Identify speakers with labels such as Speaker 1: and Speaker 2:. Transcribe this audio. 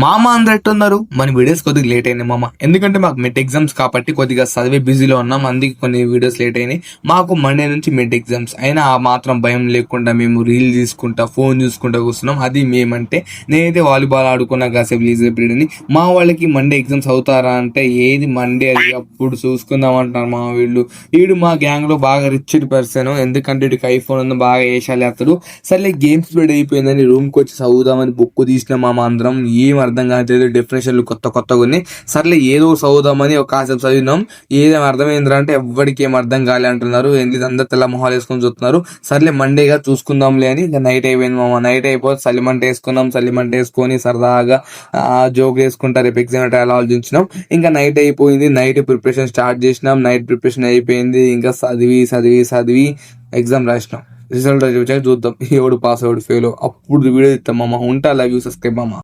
Speaker 1: మామ అందరు ఎట్టున్నారు మన వీడియోస్ కొద్దిగా లేట్ అయినాయి మామ, ఎందుకంటే మాకు మిడ్ ఎగ్జామ్స్ కాబట్టి కొద్దిగా చదివే బిజీలో ఉన్నాం, అందుకే కొన్ని వీడియోస్ లేట్ అయినాయి. మాకు మండే నుంచి మిడ్ ఎగ్జామ్స్ అయినా ఆ మాత్రం భయం లేకుండా మేము రీల్ తీసుకుంటా ఫోన్ చూసుకుంటా కూర్చున్నాం. అది మేమంటే నేనైతే వాలీబాల్ ఆడుకున్నా కాసేపు లీజర్ పీరియడ్ అని. మా వాళ్ళకి మండే ఎగ్జామ్స్ అవుతారా అంటే ఏది మండే అది అప్పుడు చూసుకుందాం అంటారు మా వీళ్ళు. వీడు మా గ్యాంగ్ లో బాగా రిచ్ పర్సన్, ఎందుకంటే వీడికి ఐఫోన్ ఉంది, బాగా వేషాలు వేస్తాడు. సర్లే గేమ్స్ పీరియడ్ అయిపోయిందని రూమ్కి వచ్చి చదువుదామని బుక్ తీసినాం మామ అందరం. ఏం అర్థం కావట్లేదు, డెఫినేషన్లు కొత్త కొత్తగా ఉన్నాయి. సర్లే ఏదో చదువుదామని ఒక కాసేపు చదివినాం. ఏదేం అర్థమైందిరా అంటే ఎవ్వడికి ఏం అర్థం కాలే అంటున్నారు. ఎందుకు అందరు తెల్ల మొహాలు వేసుకొని చూస్తున్నారు. సర్లే మండేగా చూసుకుందాంలే అని ఇంకా నైట్ అయిపోయింది మామ. నైట్ అయిపోతే సలిమంట వేసుకున్నాం. సలిమంట వేసుకొని సరదాగా జోక్ వేసుకుంటా రేపు ఎగ్జామ్ అలా ఆలోచించినాం. ఇంకా నైట్ అయిపోయింది. నైట్ ప్రిపరేషన్ స్టార్ట్ చేసినాం. నైట్ ప్రిపరేషన్ అయిపోయింది. ఇంకా చదివి చదివి చదివి ఎగ్జామ్ రాసినాం. రిజల్ట్ వచ్చాక చూద్దాం ఎవడు పాస్ ఎవడు ఫెయిల్, అప్పుడు వీడియో ఇస్తాం మామ. ఉంటా. లవ్ యూ, సబ్స్క్రైబ్ మామ.